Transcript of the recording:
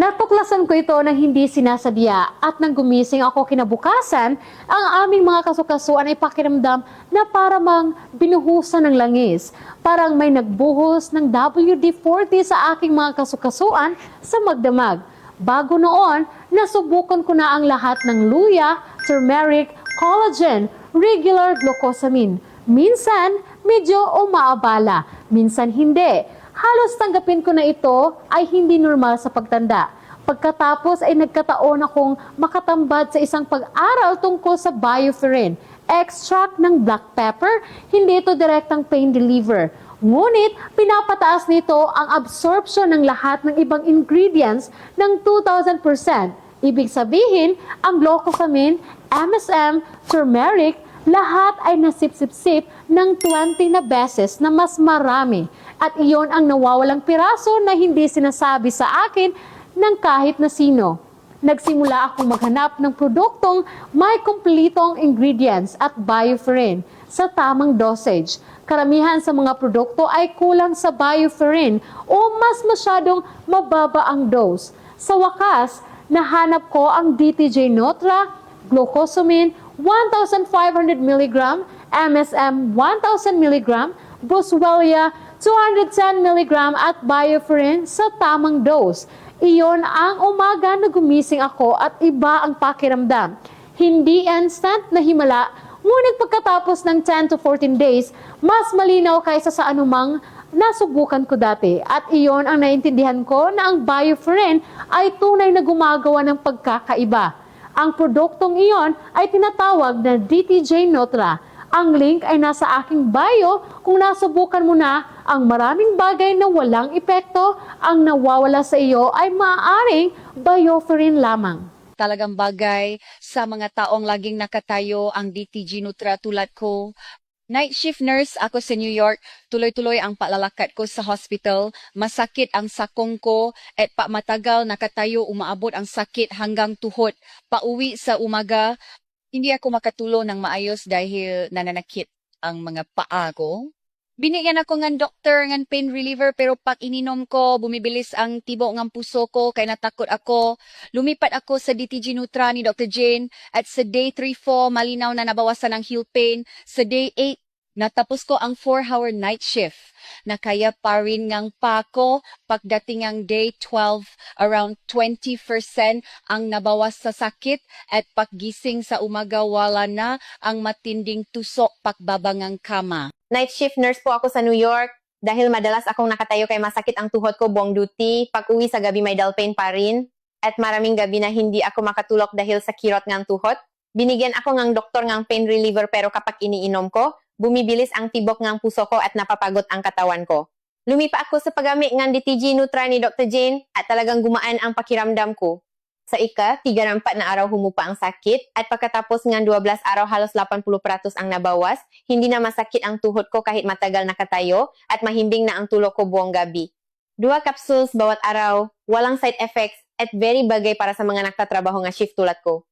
Natuklasan ko ito na hindi sinasadya at nang gumising ako kinabukasan, ang aming mga kasukasuan ay pakiramdam na para mang binuhusan ng langis. Parang may nagbuhos ng WD-40 sa aking mga kasukasuan sa magdamag. Bago noon, nasubukan ko na ang lahat ng luya, turmeric, collagen, regular glucosamine. Minsan, medyo umaabala, minsan hindi. Halos tanggapin ko na ito ay hindi normal sa pagtanda. Pagkatapos ay nagkataon akong makatambad sa isang pag-aral tungkol sa bioferin, extract ng black pepper, hindi ito direktang pain reliever. Ngunit pinapataas nito ang absorption ng lahat ng ibang ingredients ng 2,000%. Ibig sabihin, ang glucosamine, MSM, turmeric, lahat ay nasipsip-sip ng 20 na beses na mas marami. At iyon ang nawawalang piraso na hindi sinasabi sa akin ng kahit na sino. Nagsimula akong maghanap ng produktong may kumpletong ingredients at bioferin sa tamang dosage. Karamihan sa mga produkto ay kulang sa bioferin o mas masyadong mababa ang dose. Sa wakas, nahanap ko ang DTJ Nutra, glucosamine, 1,500 mg, MSM 1,000 mg, Boswellia 210 mg at bioferin sa tamang dose. Iyon ang umaga na gumising ako at iba ang pakiramdam. Hindi instant na himala, ngunit pagkatapos ng 10 to 14 days, mas malinaw kaysa sa anumang nasubukan ko dati. At iyon ang naintindihan ko na ang bioferin ay tunay na gumagawa ng pagkakaiba. Ang produktong iyon ay tinatawag na DTJ Nutra. Ang link ay nasa aking bio kung nasubukan mo na ang maraming bagay na walang epekto, ang nawawala sa iyo ay maaaring bioferin lamang. Talagang bagay sa mga taong laging nakatayo ang DTG Nutra tulad ko. Night shift nurse ako sa New York, tuloy-tuloy ang palalakad ko sa hospital, masakit ang sakong ko at pa matagal nakatayo umaabot ang sakit hanggang tuhod. Pauwi sa umaga, hindi ako makatulo ng maayos dahil nananakit ang mga paa ko. Binigyan ako ng doktor ng pain reliever pero pag ininom ko, bumibilis ang tibo ng puso ko kaya natakot ako. Lumipat ako sa DTG Nutra ni Dr. Jane at sa day 3-4 malinaw na nabawasan ang heel pain. Sa day 8, natapos ko ang 4-hour night shift. Nakaya pa rin ngang pa ko pagdating ang day 12, around 20% ang nabawas sa sakit at paggising sa umaga wala na ang matinding tusok pagbabangang kama. Night shift nurse po ako sa New York. Dahil madalas akong nakatayo kay masakit ang tuhod ko buong duty, pag-uwi sa gabi may dull pain pa rin. At maraming gabi na hindi ako makatulog dahil sa kirot ng tuhod. Binigyan ako ng doktor ng pain reliever pero kapag iniinom ko, bumibilis ang tibok ng puso ko at napapagod ang katawan ko. Lumipa ako sa paggamit ng DTG Nutra ni Dr. Jane at talagang gumaan ang pakiramdam ko. Sa ika-4 na araw humupa ang sakit at pagkatapos ng 12 araw halos 80% ang nabawas, hindi na masakit ang tuhod ko kahit matagal nakatayo at mahimbing na ang tulog ko buong gabi. 2 capsules bawat araw, walang side effects at very bagay para sa mga nagtatrabaho nga shift tulad ko.